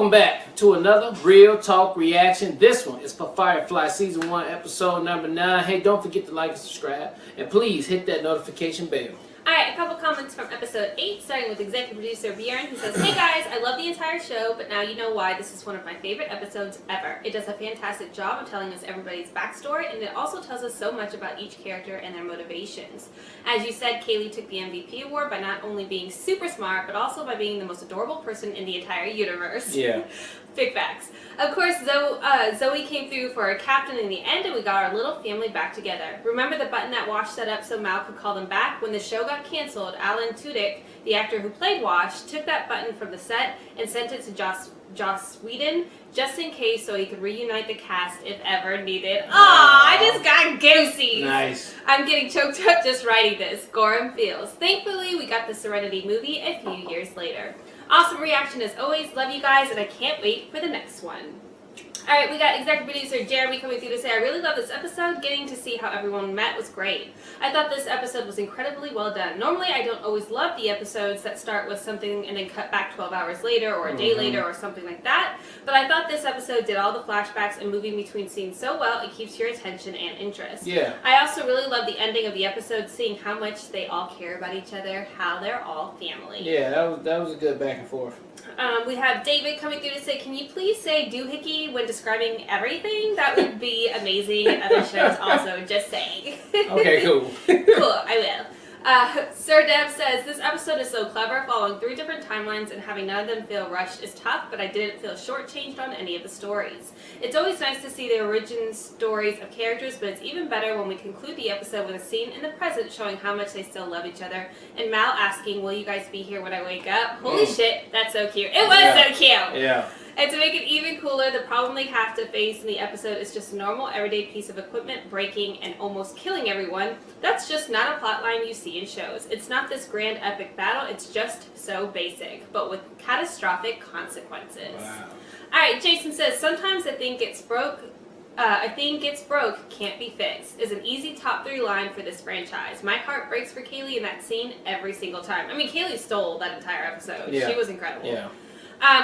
Welcome back to another Real Talk reaction. This one is for Firefly Season 1, Episode number 9. Hey, don't forget to like and subscribe. And please hit that notification bell. Alright, a couple comments from episode 8, starting with executive producer Bjorn, who says, "Hey guys, I love the entire show, but now you know why this is one of my favorite episodes ever. It does a fantastic job of telling us everybody's backstory, and it also tells us so much about each character and their motivations. As you said, Kaylee took the MVP award by not only being super smart, but also by being the most adorable person in the entire universe." Yeah. Big facts. Of course, Zoe came through for our captain in the end, and we got our little family back together. Remember the button that Wash set up so Mal could call them back? When the show got canceled, Alan Tudyk, the actor who played Wash, took that button from the set and sent it to Joss Whedon, just in case, so he could reunite the cast if ever needed. Aww, I just got goosey. Nice. I'm getting choked up just writing this. Gorham feels. Thankfully, we got the Serenity movie a few years later. Awesome reaction as always. Love you guys, and I can't wait for the next one. Alright, we got executive producer Jeremy coming through to say, "I really love this episode. Getting to see how everyone met was great. I thought this episode was incredibly well done. Normally, I don't always love the episodes that start with something and then cut back 12 hours later or a day later or something like that. But I thought this episode did all the flashbacks and moving between scenes so well, it keeps your attention and interest. Yeah. I also really love the ending of the episode, seeing how much they all care about each other, how they're all family." Yeah, that was a good back and forth. We have David coming through to say, "Can you please say doohickey when describing everything? That would be amazing in other shows also, just saying." Okay, cool. Cool, I will. Sir Dev says, "This episode is so clever, following 3 different timelines and having none of them feel rushed is tough, but I didn't feel shortchanged on any of the stories. It's always nice to see the origin stories of characters, but it's even better when we conclude the episode with a scene in the present showing how much they still love each other. And Mal asking, 'Will you guys be here when I wake up?' Holy shit, that's so cute. It was so cute. Yeah. And to make it even cooler, the problem they have to face in the episode is just a normal everyday piece of equipment breaking and almost killing everyone. That's just not a plotline you see in shows. It's not this grand epic battle, it's just so basic, but with catastrophic consequences." Wow. Alright, Jason says, "Sometimes I think it's broke, can't be fixed," is an easy top 3 line for this franchise. My heart breaks for Kaylee in that scene every single time. I mean, Kaylee stole that entire episode. Yeah. She was incredible. Yeah.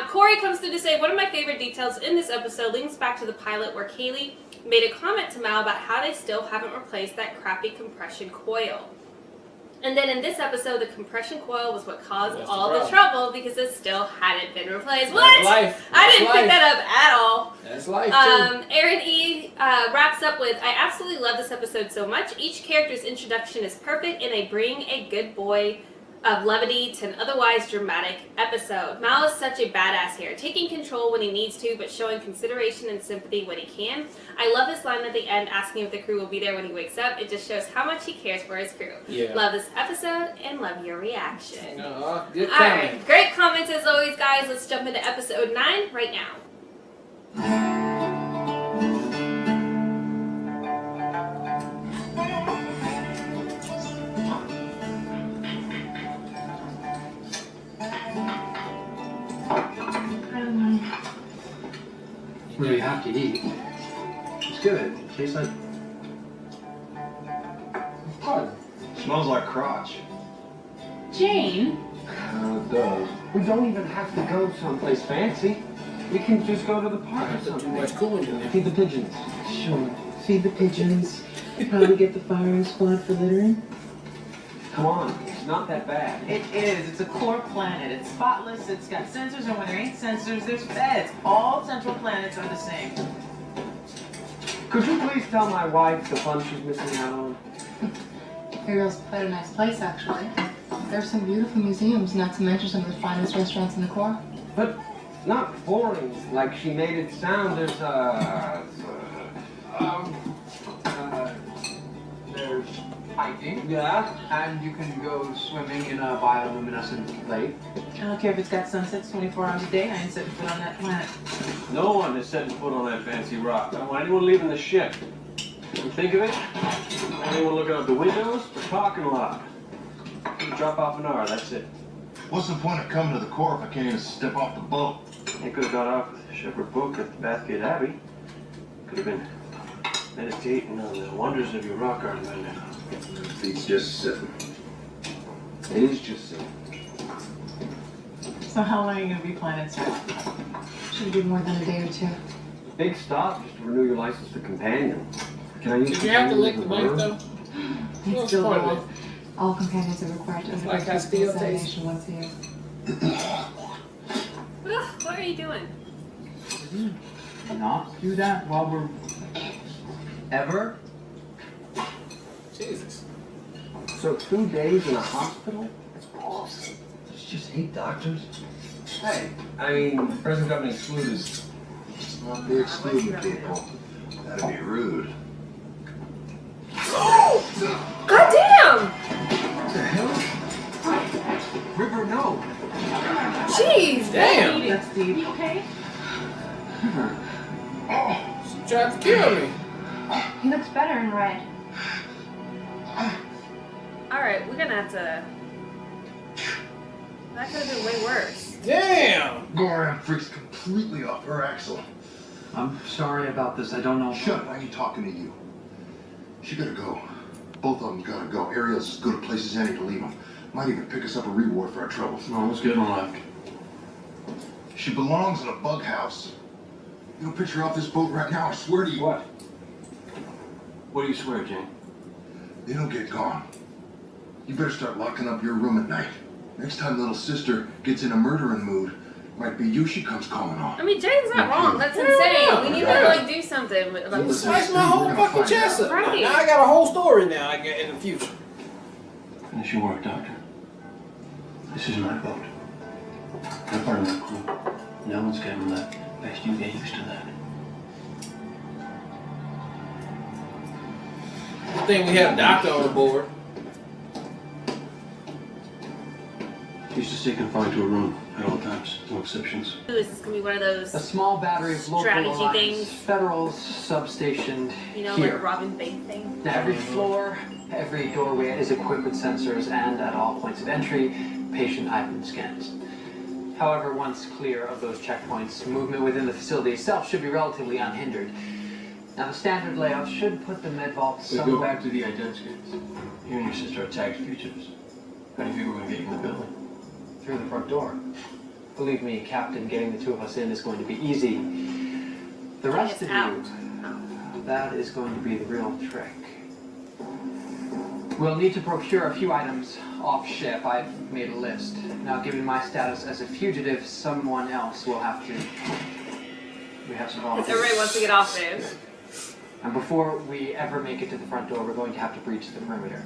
Corey comes through to say, "One of my favorite details in this episode links back to the pilot where Kaylee made a comment to Mal about how they still haven't replaced that crappy compression coil. And then in this episode, the compression coil was what caused all the trouble because it still hadn't been replaced." What? That's life. I didn't That's pick that up at all. That's life, too. Aaron E. Wraps up with, "I absolutely love this episode so much. Each character's introduction is perfect, and they bring a good boy of levity to an otherwise dramatic episode. Mal is such a badass here, taking control when he needs to, but showing consideration and sympathy when he can. I love his line at the end, asking if the crew will be there when he wakes up. It just shows how much he cares for his crew. Yeah. Love this episode and love your reaction." Good comment. Alright, great comments as always, guys. Let's jump into episode 9 right now. Really have to eat. It's good. Tastes like blood. Smells like crotch. Jane? It does. We don't even have to go someplace fancy. We can just go to the park or Too something. much cooling in there. Feed the pigeons. Sure. Feed the pigeons. Probably get the firing squad for littering. Come on. It's not that bad. It is. It's a core planet. It's spotless. It's got sensors, and when there ain't sensors, there's feds. All central planets are the same. Could you please tell my wife the fun she's missing out on? Ariel's quite a nice place, actually. There's some beautiful museums, not to mention some of the finest restaurants in the core. But not boring, like she made it sound. There's there's hiking. Yeah. And you can go swimming in a bioluminescent lake. I don't care if it's got sunsets 24 hours a day. I ain't setting foot on that planet. No one is setting foot on that fancy rock. I don't want anyone leaving the ship. You think of it? Anyone looking out the windows? The parking lot. You drop off an hour, that's it. What's the point of coming to the core if I can't even step off the boat? You could have got off with Shepherd Book at the Bathgate Abbey. Could have been meditating on the wonders of your rock art by now. He's just sitting. It is just sitting. So how long are you going to be planning, sir? Should be more than a day or two. Big stop just to renew your license to companion. Can I use Did you have to lick the bank though? It's What's still the point of law. All companions are required to undergo Like physical Castile examination once a year. Ugh, what are you doing? Not do that while we're ever. Jesus. So 2 days in a hospital? It's awesome. There's just 8 doctors. Hey, I mean, present company excludes. Not the excluding people. That'd be rude. God damn! What the hell? River, no. Jeez! Damn. That's deep. You okay? River. She tried to kill me. He looks better in red. Alright, we're gonna have to. That could have been way worse. Damn. Goran freaks completely off her axle. I'm sorry about this. I don't know. Shut up, I ain't talking to you. She gotta go. Both of them gotta go. Ariel's as good a place as any to leave them. Might even pick us up a reward for our troubles. No, let's get one left. She belongs in a bug house. You don't picture her off this boat right now, I swear to you. What? What do you swear, Jane? They don't get gone. You better start locking up your room at night. Next time little sister gets in a murdering mood, might be you she comes calling on. I mean, Jane's not wrong. That's insane. We need to like do something about You this. sliced my whole fucking chest up. Right. Now I got a whole story now I get in the future. Finish your work, Doctor. This is my boat. I'm part of my crew. No one's getting left. Best you get used to that. I think we have a doctor on board. Used to stay confined to a room at all times. No exceptions. Ooh, is this gonna be one of those, A small battery of local Strategy alliance things. federals substationed you know, here. like a Robin Bank thing? Now, every floor, every doorway is equipped with sensors, and at all points of entry, patient item scans. However, once clear of those checkpoints, movement within the facility itself should be relatively unhindered. Now, the standard layout should put the med vault We go somewhere. back to the ident scans. You and your sister are tagged fugitives. How do you think we're going to get you in the building? Through the front door. Believe me, Captain, getting the two of us in is going to be easy. The rest of out. you, that is going to be the real trick. We'll need to procure a few items off ship. I've made a list. Now, given my status as a fugitive, someone else will have to. We have some Because volunteers. everybody wants to get off there. And before we ever make it to the front door, we're going to have to breach the perimeter.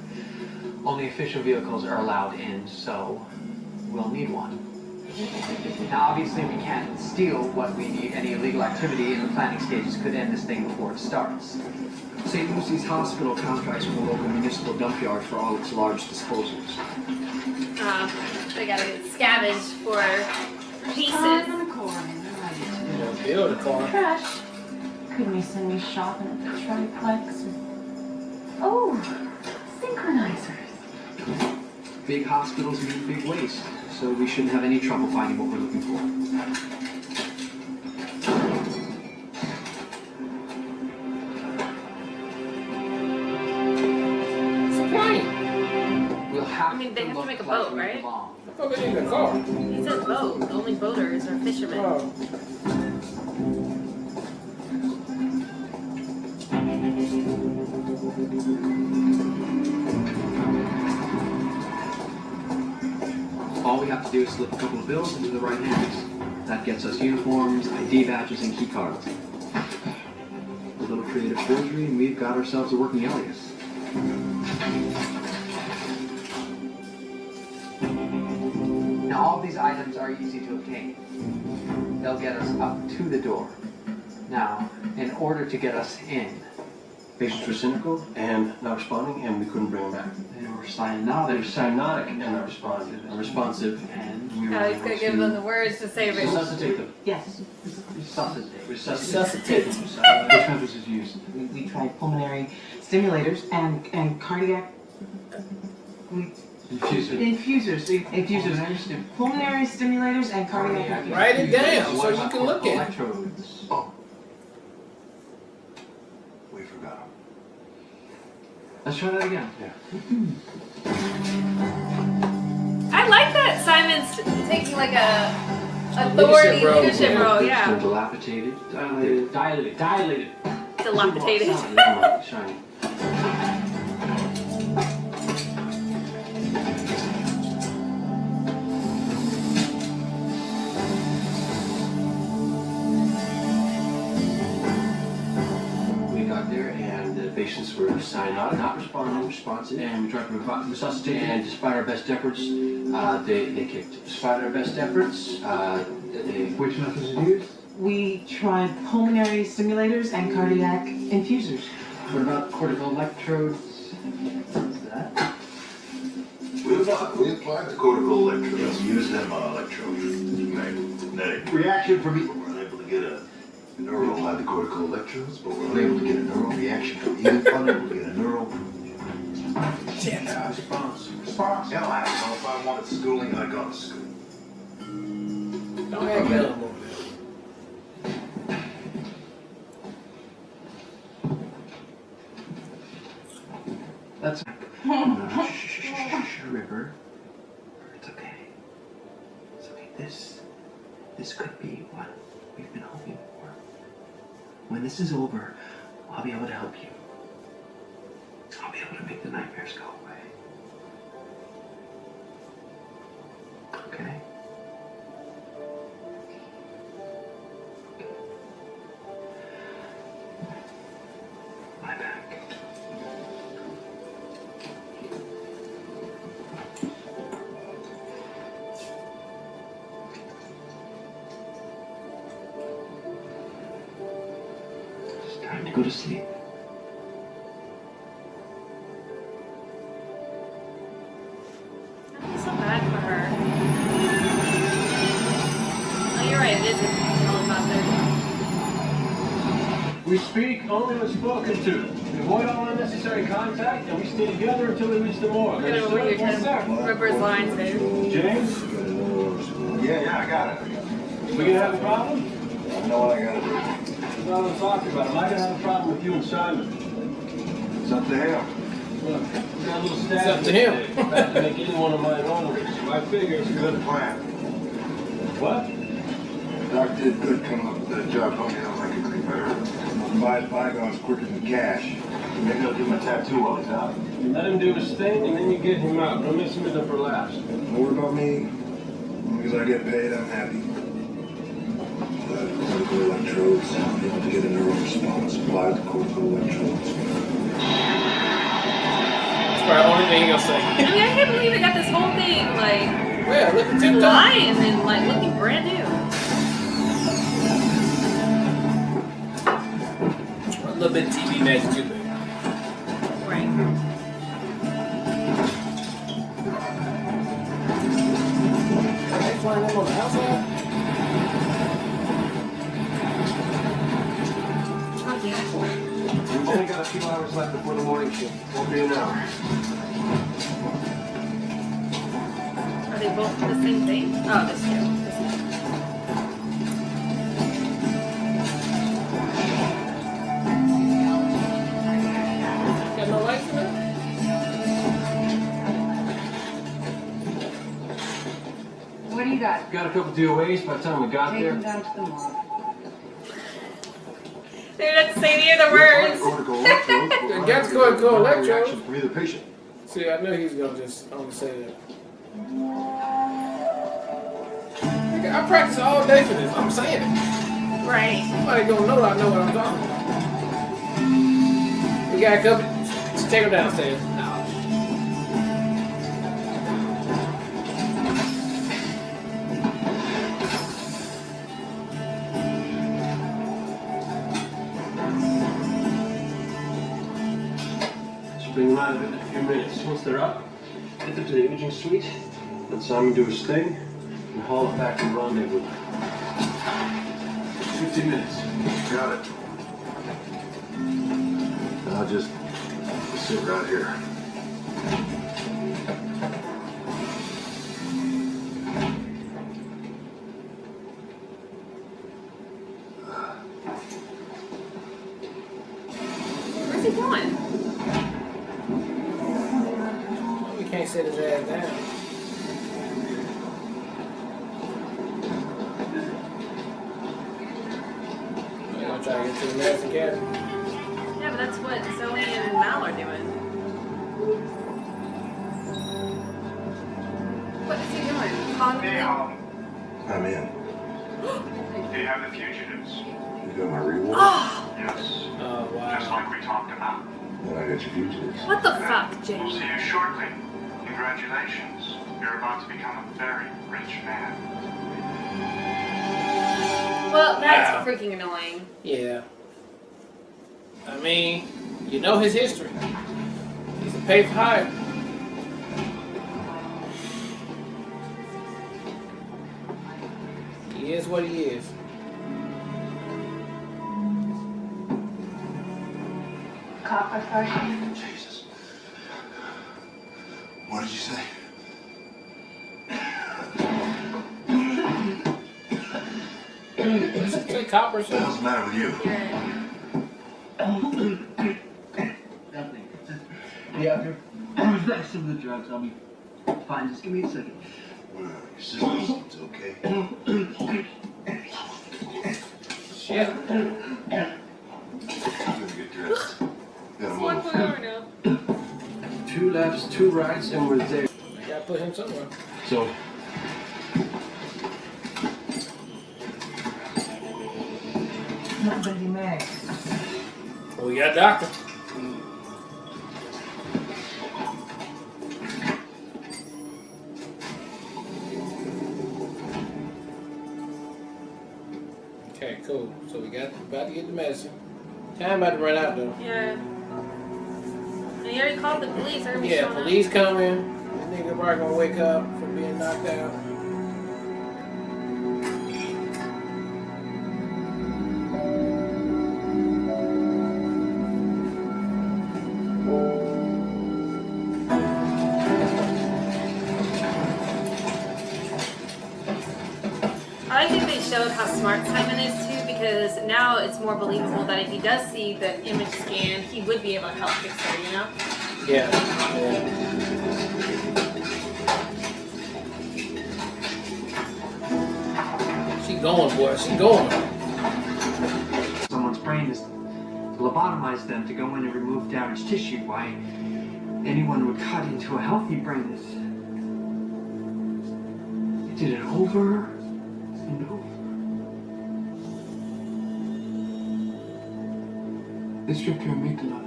Only official vehicles are allowed in, so we'll need one. Now, obviously, we can't steal what we need. Any illegal activity in the planning stages could end this thing before it starts. St. Lucy's Hospital contracts with the local municipal dump yard for all its large disposals. They gotta get scavenged for pieces. On the corner. Build a car. Trash. Couldn't you send me shopping at the triplex? Oh, synchronizers. Big hospitals mean big waste, so we shouldn't have any trouble finding what we're looking for. We'll have I mean, they to have to look make a like boat, we right? belong. I thought they needed a car. He says boat. The only boaters are fishermen. Oh. All we have to do is slip a couple of bills into the right hands. That gets us uniforms, ID badges, and key cards. A little creative forgery, and we've got ourselves a working alias. Now, all of these items are easy to obtain. They'll get us up to the door. Now, in order to get us in, Patients were cynical and not responding, and we couldn't bring them back. They were cyanotic. They're cyanotic and not responsive. Unresponsive, and we were Oh, he's able gonna to give them the words to say it. Resuscitate them. Yes, resuscitate. Resuscitate them. Which methods is used? we tried pulmonary stimulators and cardiac infusers. Pulmonary stimulators and cardiac. Write it down so you can look at it. Electrodes. Oh. We forgot him. Let's try that again. I like that Simon's taking like a Authority, role. leadership role, Still yeah. dilapidated. Dilated. Dilapidated. Never mind, shiny. We got there and the patients were cyanotic, not responsive, and we tried to resuscitate, and despite our best efforts, they kicked. Despite our best efforts, Which methods did you use? We tried pulmonary stimulators and cardiac infusers. what about cortical electrodes? What's that? We applied the cortical electrodes. Use them electrodes. Magnetic reaction from either. We're unable to get a neural. Applied the cortical electrodes, but we're unable to get a neural reaction from either. Unable to get a neural response. Hell, I don't know if I wanted schooling. I got school. Don't have yellow more. That's No, shh, River. It's okay. It's okay. This could be what we've been hoping for. When this is over, I'll be able to help you. I'll be able to make the nightmares go away. Okay? Lie back. It's time to go to sleep. I feel so bad for her. Oh, you're right, it is a helicopter. We speak only when spoken to. We avoid all unnecessary contact, and we stay together until we reach the morgue. Look at over here Yes, trying sir. to Ripper's lines, babe. James, Yeah, I got it. we gonna have a problem? I know what I gotta do. That's what I'm talking about. Am I gonna have a problem with you and Simon? It's up to him. Look, we got a little stab. It's up to him. Not to make any one of mine honorables. I figure It's a good plan. What? Doc did good coming up with that job. Don't get him like a better. Buy bygones quicker than cash. Maybe I'll give him a tattoo while he's out. You let him do his thing, and then you get him out. Don't mess him with him for laughs. Don't worry about me. As long as I get paid, I'm happy. Cortical electrodes. I'm able to get a neural response. Apply the cortical electrodes. That's probably the only thing he'll say. I mean, I can't believe it got this whole thing, like, Well, look at TikTok. lying and, like, looking brand new. A little bit of TV magic too, baby. Right. Are they flying them on the outside? Oh, yeah. We've only got a few hours left before the morning shift. Won't be an hour. Are they both the same thing? Oh, this two. Got no lights in there? What do you got? Got a couple DOAs by the time we got Take there. them down to the morgue. They didn't have to say any of the words. Cortical electrodes. They got the cortical electrodes. Reaction from either patient. See, I knew he was gonna just only say that. Nigga, I practice all day for this. I'm saying it. Right. Somebody gonna know I know what I'm talking about. We got a couple. Just take them downstairs. No. Should bring them out of it in a few minutes. Once they're up, get them to the imaging suite, let Simon do his thing, and haul it back to the rendezvous. 15 minutes. Got it. I'll just sit right here. Where's he going? We can't sit his ass down. the last academy. Yeah, but that's what Zoe and Mal are doing. What is he doing? Calling Hey, them? I'm in. Do you have the fugitives? You got my reward? Yes. Oh, Just wow. like we talked about. Then I got your fugitives. What the fuck, We'll Jake? see you shortly. Congratulations. You're about to become a very rich man. Well, that's Wow. freaking annoying. Yeah. I mean, you know his history. He's a pay for hire. He is what he is. Copper first. Jesus. What did you say? Let's just say coppers. What the hell's the matter with you? Nothing. Yeah, who's next to the drugs? I'll be fine. Just give me a second. Your sister's okay. Shit. I'm gonna get dressed. Gotta One move. more hour now. 2 lefts, 2 rights, and we're there. I gotta put him somewhere. So, Not busy Meg. Well, we got a doctor. Okay, cool. So we got about to get the medicine. Time about to run out though. Yeah. And he already called the police. They're gonna be Yeah, showing police coming. This nigga probably gonna wake up from being knocked out. I think they showed how smart Simon is too, because now it's more believable that if he does see the image scan, he would be able to help fix her, you know? Yeah. She going, boy. She going. Someone's brain is lobotomize them to go in and remove damaged tissue. Why anyone would cut into a healthy brain is... They did it over and over. They stripped your amygdala.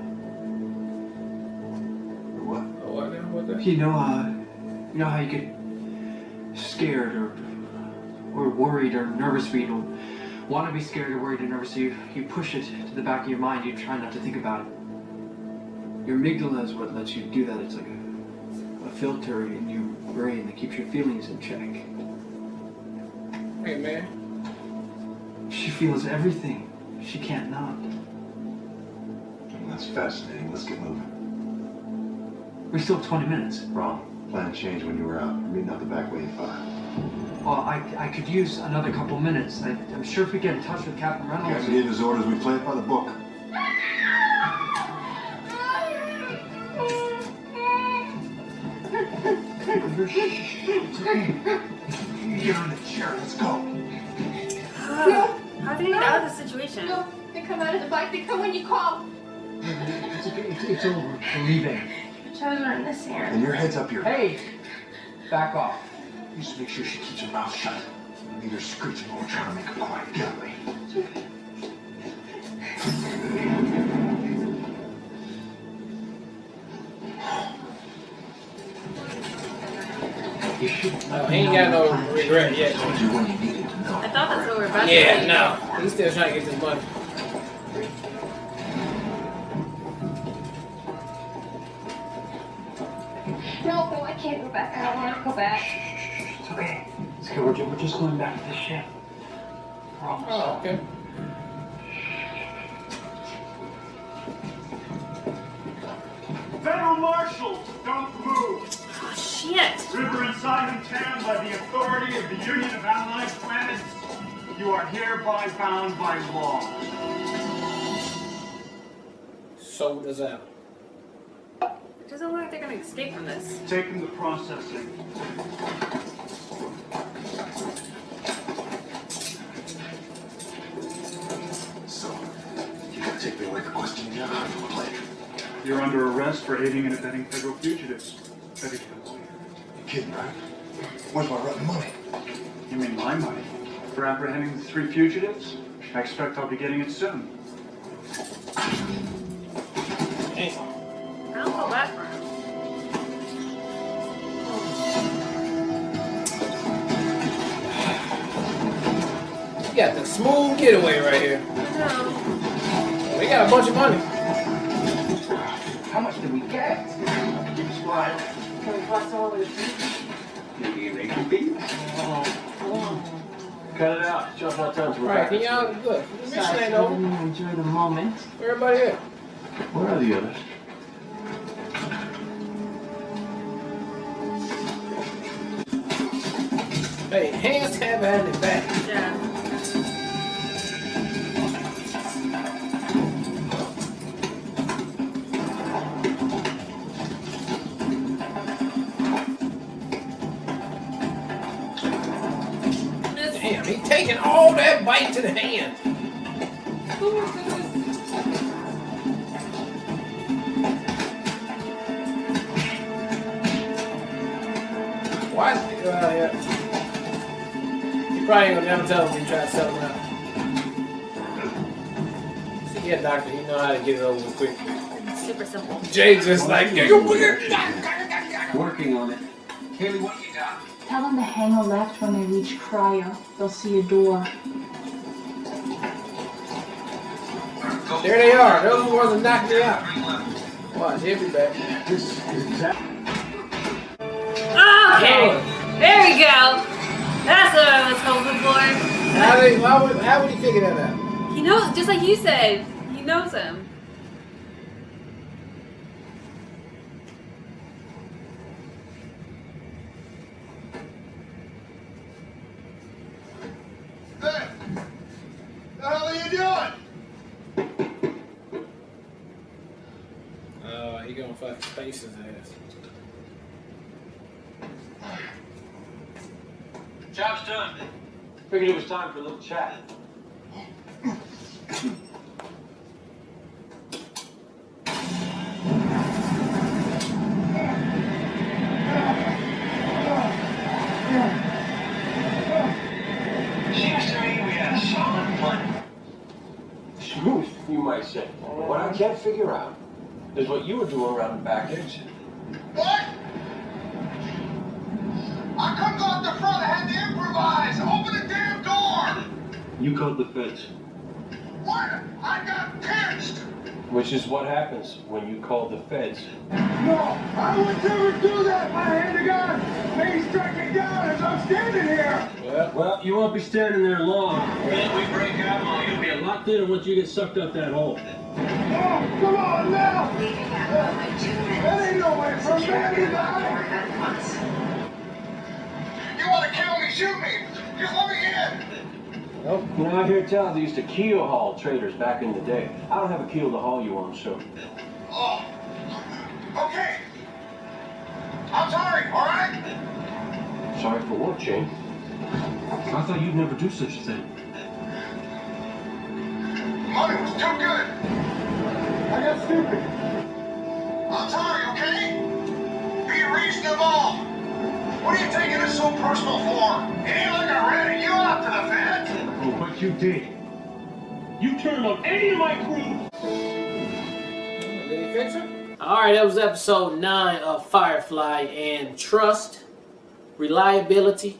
What? Oh, what now? What the? You know how you get scared or worried or nervous, but you don't want to be scared or worried or nervous, so you push it to the back of your mind. You try not to think about it. Your amygdala is what lets you do that. It's like a filter in your brain that keeps your feelings in check. Hey, man. She feels everything. She can't not. That's fascinating. Let's get moving. We still have 20 minutes. Wrong. Plan changed when you were out. Meeting out the back way at 5. Well, I could use another couple minutes. I'm sure if we get in touch with Captain Reynolds... Captain gave his orders. We play it by the book. It's okay. You're in the chair. Let's go. How do you get out of this situation? No, they come out of the bike. They come when you call. It's okay. It's over. We're leaving. Your toes are in the sand. And your head's up your... Hey! Back off. You just make sure she keeps her mouth shut. Neither screeching or trying to make her quiet. Get away. You should... Oh, he ain't got no regret yet. Told you when you needed to know. I thought that's what we're about to Yeah, do. no. He's still trying to get this money. No, I can't go back. I don't want to go back. It's okay. It's okay. We're just going back to the ship. We're almost Oh, done. okay. Federal marshals, don't move. Oh, shit. River and Simon Town, by the authority of the Union of Allied Planets, you are hereby bound by law. Sold us out. It doesn't look like they're gonna escape from this. Take them to processing. So, You're under arrest for aiding and abetting federal fugitives. Better get a lawyer. You're kidding, right? Where's my rotten money? You mean my money? For apprehending the 3 fugitives? I expect I'll be getting it soon. Hey. I'll go back for him. You got the smooth getaway right here. No. They got a bunch of money. How much did we get? Keep smiling. Can we cross over with the Maybe you make a beat? Cut it out. Just not time to Right, can y'all look? The mission ain't over. enjoy the moment. Where everybody at? Where are the others? Hey, hands have behind their back. Yeah. Damn, he taking all that bite to the hand. Why? Yeah. You probably ain't gonna never tell him when you try to sell him out. See, yeah, doctor, he know how to get it over with quick. Super simple. Jay just like, Working on it. Haley, what you got? Tell them to hang a left when they reach cryo. They'll see a door. there they are. Those ones that knocked me out. Watch, he'll be back. This is exactly. Okay. There we go. That's what I was hoping for. How would he figure that out? He knows, just like you said. He knows him. Hey! The hell are you doing? He gonna fucking space his ass. Job's done. Figured it was time for a little chat. Seems to me we had a solid plan. Smooth, you might say. But what I can't figure out is what you were doing around the back exit. What? I couldn't go out the front. I had to improvise. Open the damn door. You called the feds. What? I got pinched. Which is what happens when you call the feds. No, I would never do that. My hand to God. May strike me down as I'm standing here. Well, you won't be standing there long. When we break out, you'll be locked in once you get sucked up that hole. Oh, come on now. That ain't no way from anybody. You want to kill me? Shoot me. Just let me in. Nope. You know, I hear tell they used to keel haul traitors back in the day. I don't have a keel to haul you on, so. Oh. Okay. I'm sorry, all right? Sorry for what, Shane? I thought you'd never do such a thing. Money was too good. I got stupid. I'm sorry, okay? Be reasonable. What are you taking this so personal for? It ain't like I ratted you out to the feds. Oh, but you did. You turned on any of my crew. Did he fix it? Alright, that was episode 9 of Firefly, and trust, reliability,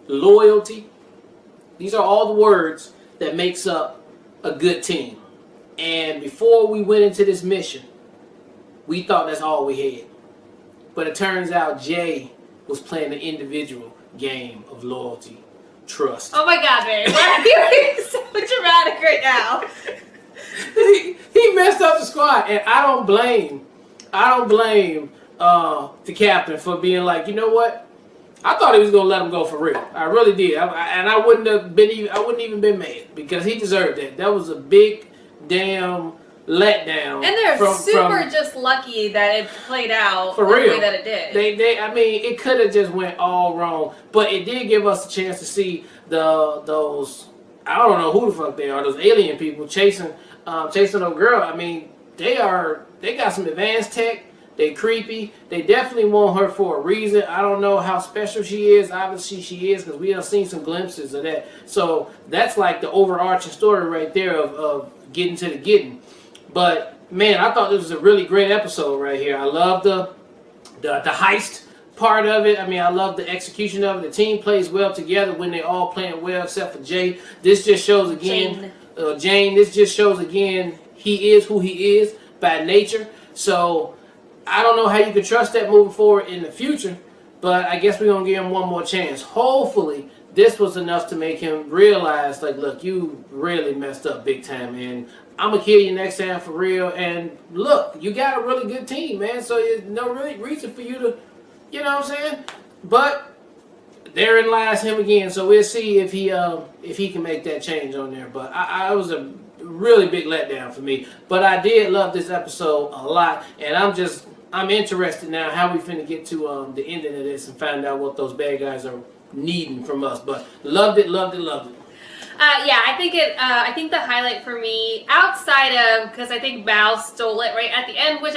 loyalty. These are all the words that makes up a good team. And before we went into this mission, we thought that's all we had. But it turns out Jay was playing the individual game of loyalty, trust. Oh my God, man. Why are you being so dramatic right now? he messed up the squad, and I don't blame the captain for being like, you know what? I thought he was gonna let him go for real. I really did, I wouldn't even been mad because he deserved that. That was a big damn letdown. And they're super just lucky that it played out for the real way that it did. I mean, it could have just went all wrong, but it did give us a chance to see those. I don't know who the fuck they are. Those alien people chasing chasing no girl. I mean, they got some advanced tech. They creepy. They definitely want her for a reason. I don't know how special she is. Obviously she is, because we have seen some glimpses of that. So that's like the overarching story right there of getting to the getting. But man, I thought this was a really great episode right here. I love the heist part of it. I mean, I love the execution of it. The team plays well together when they all playing well, except for Jay. This just shows again, Jane. This just shows again he is who he is by nature. So I don't know how you can trust that moving forward in the future, but I guess we're going to give him one more chance. Hopefully, this was enough to make him realize, like, look, you really messed up big time, man. I'm going to kill you next time for real. And look, you got a really good team, man, so there's no really reason for you to, you know what I'm saying? But therein lies him again, so we'll see if he can make that change on there. But I was a really big letdown for me. But I did love this episode a lot, and I'm interested now how we finna get to the ending of this and find out what those bad guys are needing from us. But loved it. Yeah, I think the highlight for me, outside of, because I think Mal stole it right at the end, which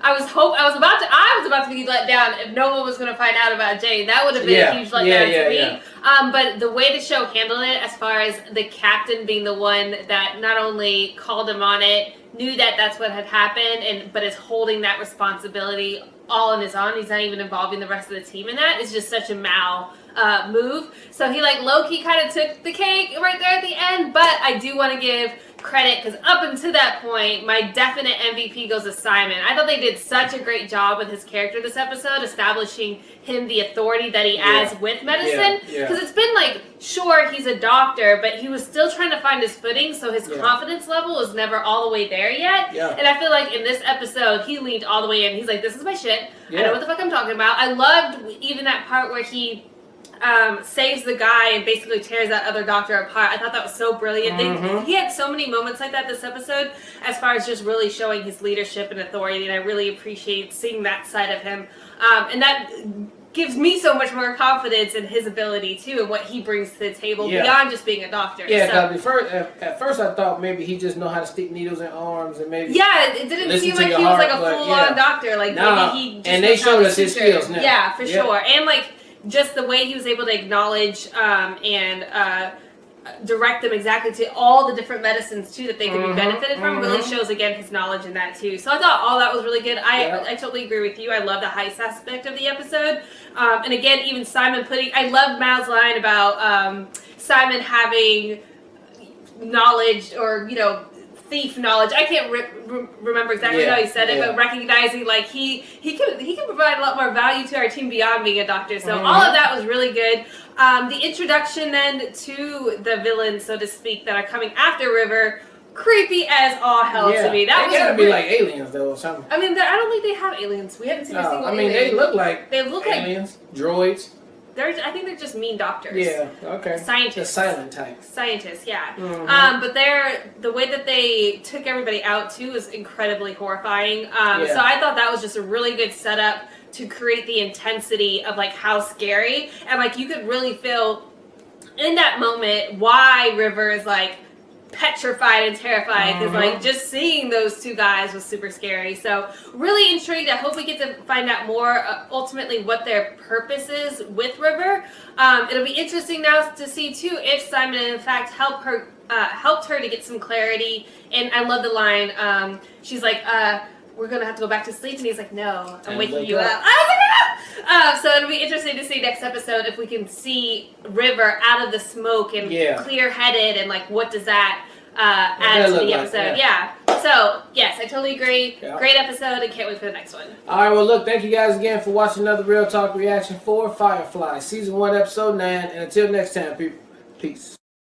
I was about to be let down if no one was going to find out about Jay. That would have been a huge letdown for me. Yeah. But the way the show handled it, as far as the captain being the one that not only called him on it, knew that that's what had happened, but is holding that responsibility all on his own. He's not even involving the rest of the team in that. It's just such a Mal move. So he like low-key kind of took the cake right there at the end. But I do want to give credit, because up until that point, my definite MVP goes to Simon. I thought they did such a great job with his character this episode, establishing him the authority that he has with medicine. Because it's been like, sure, he's a doctor, but he was still trying to find his footing, so his confidence level was never all the way there yet. And I feel like in this episode, he leaned all the way in. He's like, this is my shit. I know what the fuck I'm talking about. I loved even that part where he saves the guy and basically tears that other doctor apart. I thought that was so brilliant. He had so many moments like that this episode, as far as just really showing his leadership and authority, and I really appreciate seeing that side of him. And that gives me so much more confidence in his ability too, and what he brings to the table beyond just being a doctor. Yeah, because at first I thought maybe he just know how to stick needles in arms and maybe it didn't seem like he was like a full-on doctor. Like maybe he just they showed us his skills now. Yeah, for sure. And like just the way he was able to acknowledge and direct them exactly to all the different medicines too that they could be benefited from really shows again his knowledge in that too. So I thought all that was really good. I totally agree with you. I love the heist aspect of the episode. And again, even Simon I love Mal's line about Simon having knowledge, or thief knowledge. I can't remember exactly how he said it, but recognizing like he can provide a lot more value to our team beyond being a doctor. So all of that was really good. The introduction then to the villains, so to speak, that are coming after River, creepy as all hell to me. That they gotta be like aliens though or something. I mean, I don't think they have aliens. We haven't seen a single alien. They look like aliens, droids. I think they're just mean doctors. Yeah, okay. Scientists. The silent type. Scientists, yeah. But the way that they took everybody out too is incredibly horrifying. So I thought that was just a really good setup to create the intensity of like how scary, and like you could really feel in that moment why River is like petrified and terrified, because like just seeing those two guys was super scary. So really intrigued. I hope we get to find out more ultimately what their purpose is with River. It'll be interesting now to see too if Simon in fact helped her to get some clarity. And I love the line, she's like, we're gonna have to go back to sleep, and he's like, no, I'm waking you up. I was like, no! So it'll be interesting to see next episode if we can see River out of the smoke and clear-headed, and like what does that add to the episode. So yes, I totally agree. Great episode, and can't wait for the next one. Alright, well look, thank you guys again for watching another Real Talk reaction for Firefly Season 1 Episode 9, and until next time, people, peace.